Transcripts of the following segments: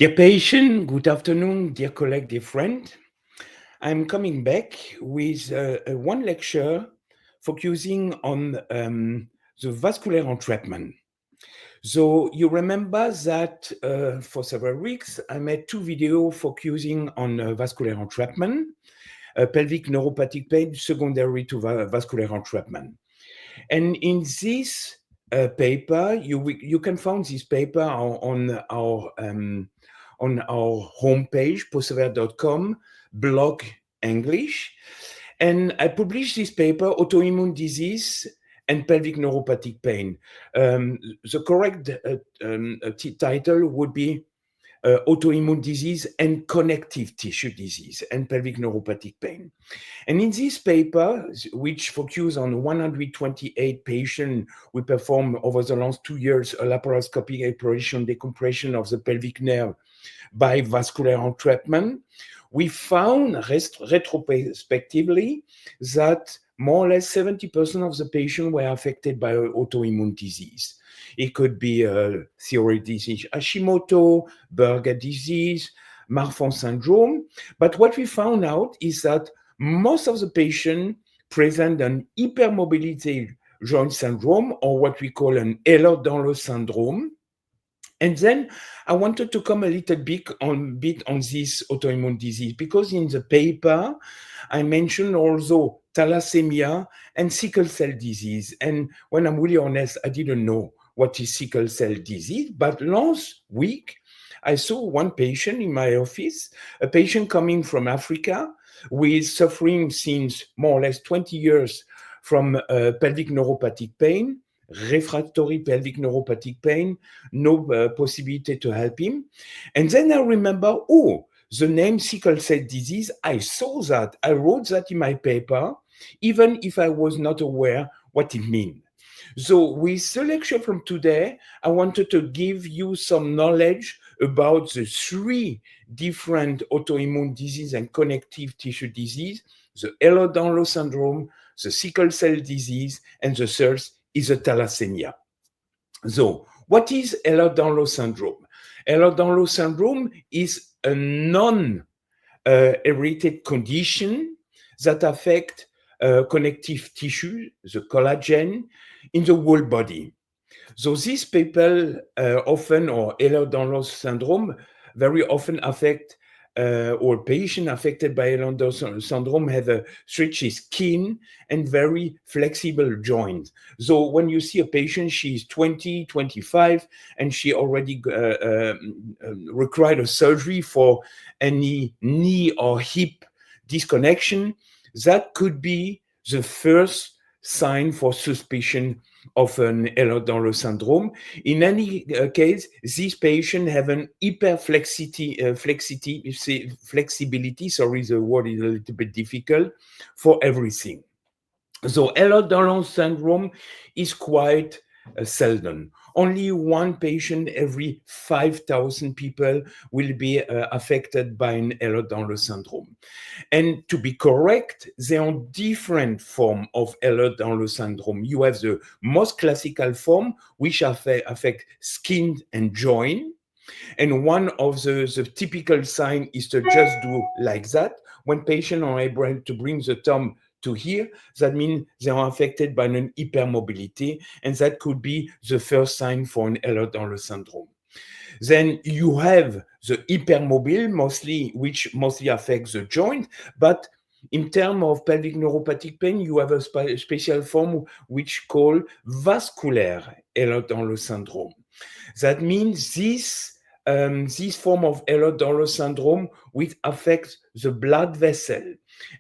Dear patient, good afternoon, dear colleague, dear friend. I'm coming back with one lecture focusing on the vascular entrapment. So you remember that for several weeks, I made two videos focusing on vascular entrapment, pelvic neuropathic pain secondary to vascular entrapment. And in this paper, you can find this paper on our homepage, possover.com, blog English. And I published this paper, Autoimmune Disease and Pelvic Neuropathic Pain. The correct title would be autoimmune disease and connective tissue disease and pelvic neuropathic pain. And in this paper, which focused on 128 patients, we performed over the last 2 years a laparoscopic exploration decompression of the pelvic nerve by vascular entrapment. We found retrospectively that more or less 70% of the patients were affected by autoimmune disease. It could be thyroid disease, Hashimoto, Berger disease, Marfan syndrome. But what we found out is that most of the patients present an hypermobility joint syndrome, or what we call an Ehlers-Danlos Syndrome. And then I wanted to come a little bit on this autoimmune disease, because in the paper, I mentioned also thalassemia and sickle cell disease. And when I'm really honest, I didn't know what is sickle cell disease. But last week, I saw one patient in my office, a patient coming from Africa with suffering since more or less 20 years from pelvic neuropathic pain, refractory pelvic neuropathic pain, no possibility to help him. And then I remember, the name sickle cell disease, I saw that, I wrote that in my paper, even if I was not aware what it means. So with the lecture from today, I wanted to give you some knowledge about the three different autoimmune disease and connective tissue disease, the Ehlers-Danlos syndrome, the sickle cell disease, and the third is the thalassemia. So what is Ehlers-Danlos syndrome? Ehlers-Danlos syndrome is a non-hereditary condition that affects connective tissue, the collagen, in the whole body. So these people often, or Ehlers-Danlos syndrome, very often affect or patients affected by Ehlers-Danlos syndrome have a stretchy skin and very flexible joints. So when you see a patient, she's 20, 25, and she already required a surgery for any knee or hip disconnection, that could be the first sign for suspicion of an Ehlers-Danlos syndrome. In any case, these patients have an flexibility, sorry, the word is a little bit difficult, for everything. So Ehlers-Danlos syndrome is quite seldom. Only one patient every 5,000 people will be affected by an Ehlers-Danlos syndrome. And to be correct, there are different forms of Ehlers-Danlos syndrome. You have the most classical form, which affect skin and joint. And one of the typical signs is to just do like that. When patients are able to bring the thumb to here, that means they are affected by an hypermobility, and that could be the first sign for an Ehlers-Danlos syndrome. Then you have the hypermobile, which mostly affects the joint, but in terms of pelvic neuropathic pain, you have a special form which called vascular Ehlers-Danlos syndrome. That means this form of Ehlers-Danlos syndrome which affects the blood vessel.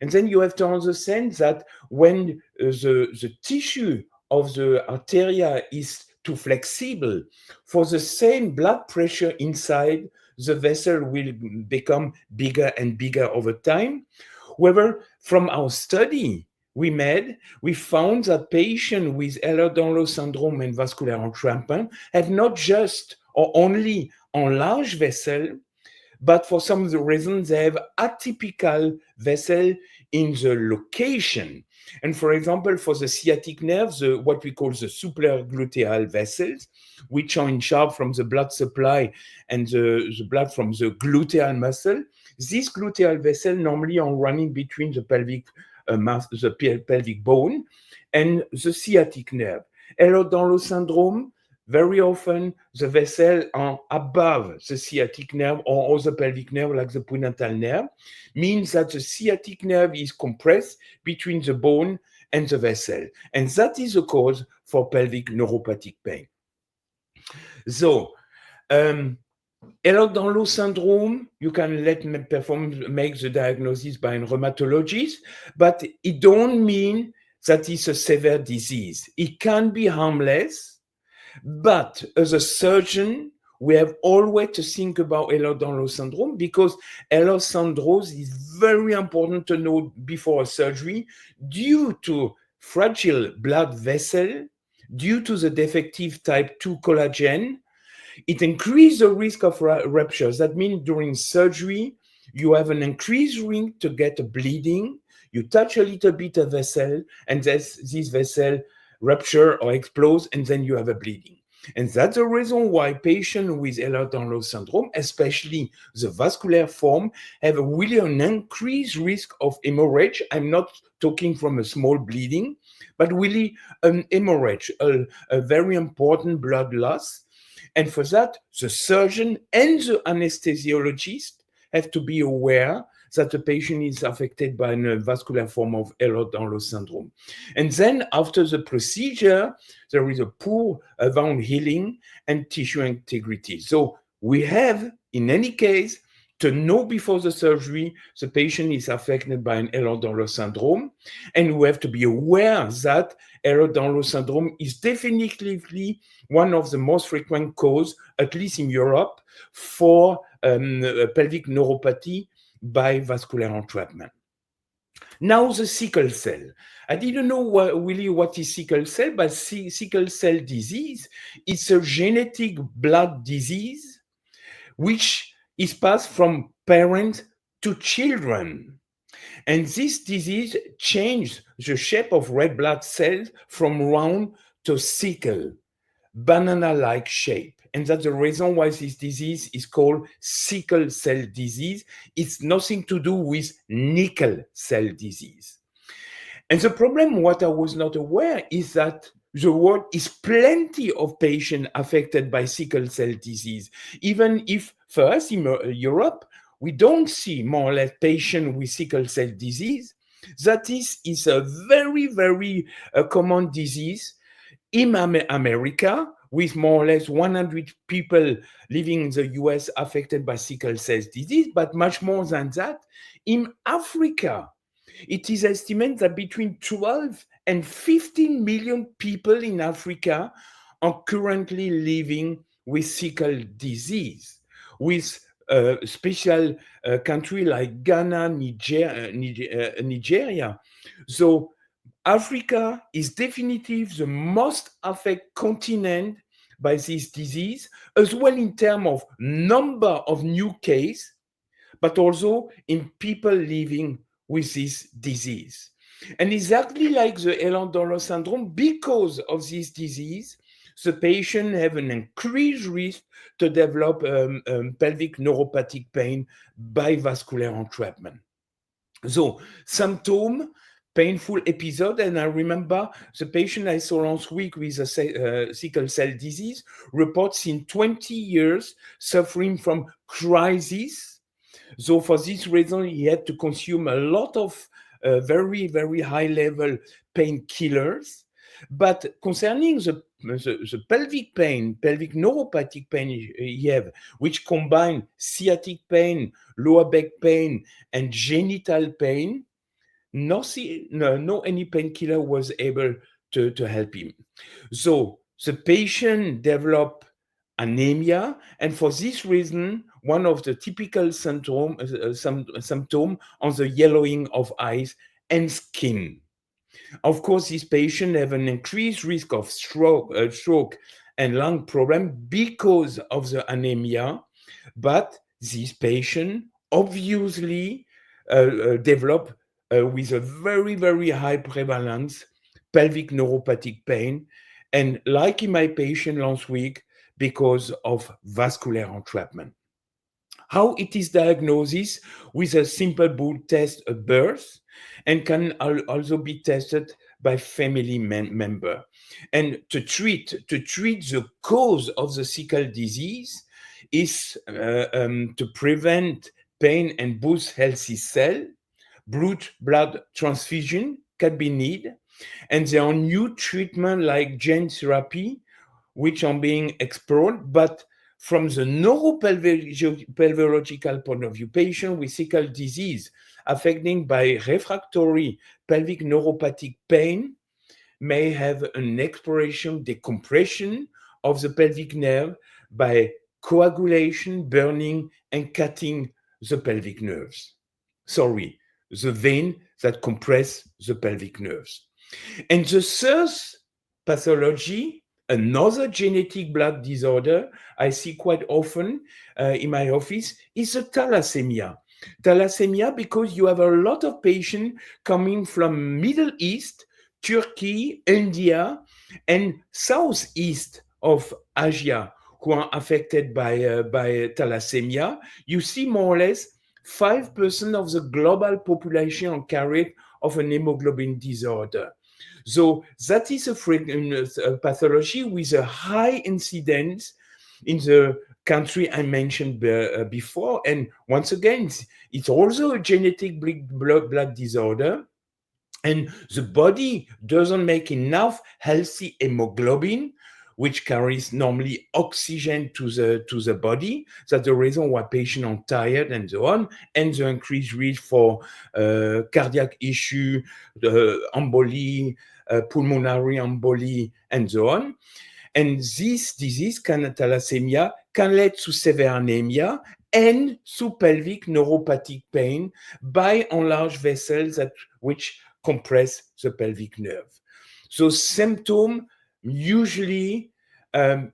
And then you have to understand that when the tissue of the arteria is too flexible, for the same blood pressure inside, the vessel will become bigger and bigger over time. However, from our study we made, we found that patients with Ehlers-Danlos syndrome and vascular entrapment have not just or only enlarged vessel, but for some of the reasons they have atypical vessel in the location. And for example, for the sciatic nerve, what we call the supragluteal vessels, which are in charge from the blood supply and the blood from the gluteal muscle, these gluteal vessels normally are running between the pelvic pelvic bone and the sciatic nerve. Ehlers-Danlos syndrome, very often the vessels are above the sciatic nerve or other pelvic nerve like the punatal nerve, means that the sciatic nerve is compressed between the bone and the vessel. And that is the cause for pelvic neuropathic pain. So, Ehlers-Danlos syndrome, you can make the diagnosis by a rheumatologist, but it don't mean that it's a severe disease. It can be harmless, but as a surgeon, we have always to think about Ehlers-Danlos syndrome because Ehlers syndrome is very important to know before a surgery due to fragile blood vessel, due to the defective type 2 collagen. It increases the risk of ruptures. That means during surgery, you have an increased risk to get a bleeding. You touch a little bit of vessel, and this vessel rupture or explodes, and then you have a bleeding. And that's the reason why patients with Ehlers-Danlos syndrome, especially the vascular form, have really an increased risk of hemorrhage. I'm not talking from a small bleeding, but really an hemorrhage, a very important blood loss. And for that, the surgeon and the anesthesiologist have to be aware that the patient is affected by a vascular form of Ehlers-Danlos syndrome. And then after the procedure, there is a poor wound healing and tissue integrity. So we have, in any case, to know before the surgery the patient is affected by an Ehlers-Danlos syndrome, and we have to be aware that Ehlers-Danlos syndrome is definitively one of the most frequent causes, at least in Europe, for pelvic neuropathy by vascular entrapment. Now the sickle cell. I didn't know really what is sickle cell, but sickle cell disease is a genetic blood disease which is passed from parents to children. And this disease changed the shape of red blood cells from round to sickle, banana-like shape. And that's the reason why this disease is called sickle cell disease. It's nothing to do with nickel cell disease. And the problem, what I was not aware, is that the world is plenty of patients affected by sickle cell disease. Even if for us in Europe, we don't see more or less patients with sickle cell disease. That is a very, very common disease in America, with more or less 100 people living in the US affected by sickle cell disease, but much more than that, in Africa, it is estimated that between 12 and 15 million people in Africa are currently living with sickle disease, with special country like Ghana, Nigeria. So Africa is definitely the most affected continent by this disease, as well in terms of number of new cases, but also in people living with this disease. And exactly like the Ehlers-Danlos syndrome, because of this disease, the patient have an increased risk to develop pelvic neuropathic pain by vascular entrapment. So, symptom, painful episode, and I remember the patient I saw last week with a sickle cell disease reports in 20 years suffering from crisis. So for this reason, he had to consume a lot of very, very high-level painkillers. But concerning the pelvic pain, pelvic neuropathic pain he have, which combine sciatic pain, lower back pain, and genital pain, no any painkiller was able to help him. So the patient developed anemia, and for this reason, one of the typical symptom on the yellowing of eyes and skin. Of course, these patients have an increased risk of stroke and lung problem because of the anemia, but these patients obviously develop with a very, very high prevalence, pelvic neuropathic pain, and like in my patient last week, because of vascular entrapment. How it is diagnosed with a simple blood test at birth and can also be tested by family member. And to treat the cause of the sickle disease is to prevent pain and boost healthy cell. Blood transfusion can be needed, and there are new treatment like gene therapy which are being explored. But from the neuropelveological point of view, patient with sickle disease affected by refractory pelvic neuropathic pain may have an exploration, decompression of the pelvic nerve by coagulation, burning, and cutting the pelvic nerves. Sorry, the vein that compress the pelvic nerves. And the third pathology, another genetic blood disorder I see quite often in my office, is a thalassemia. Thalassemia because you have a lot of patients coming from Middle East, Turkey, India, and southeast of Asia who are affected by thalassemia. You see more or less 5% of the global population are carried of an hemoglobin disorder. So that is a pathology with a high incidence in the country I mentioned before. And once again, it's also a genetic blood disorder. And the body doesn't make enough healthy hemoglobin, which carries normally oxygen to the body. That's the reason why patients are tired and so on, and the increased risk for cardiac issue, emboly, pulmonary emboly, and so on. And this disease, thalassemia, can lead to severe anemia and to pelvic neuropathic pain by enlarged vessels which compress the pelvic nerve. So symptoms usually,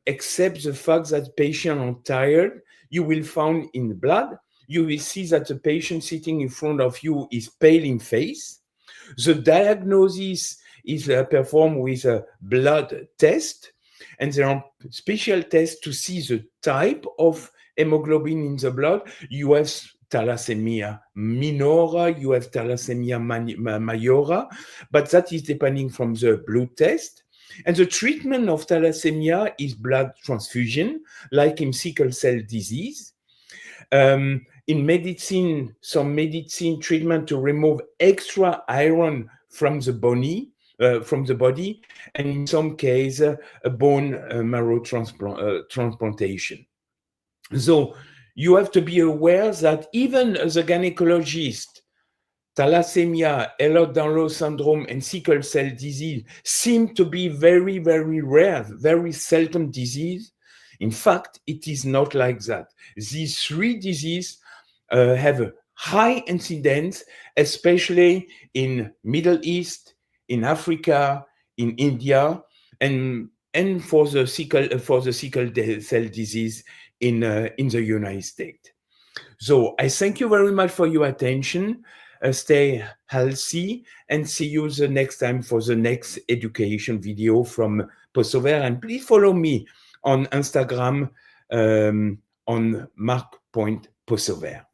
except the fact that patients are tired, you will find in the blood. You will see that the patient sitting in front of you is pale in face. The diagnosis is performed with a blood test, and there are special tests to see the type of hemoglobin in the blood. You have thalassemia minora, you have thalassemia majora, but that is depending from the blood test. And the treatment of thalassemia is blood transfusion, like in sickle cell disease. In medicine, some medicine treatment to remove extra iron from the body, and in some cases, a bone marrow transplantation. So you have to be aware that even as a gynecologist, thalassemia, Ehlers-Danlos Syndrome, and sickle cell disease seem to be very, very rare, very seldom disease. In fact, it is not like that. These three diseases have a high incidence, especially in Middle East, in Africa, in India, and for the sickle cell disease in the United States. So I thank you very much for your attention. Stay healthy and see you the next time for the next education video from Possover. And please follow me on Instagram on Marc Possover.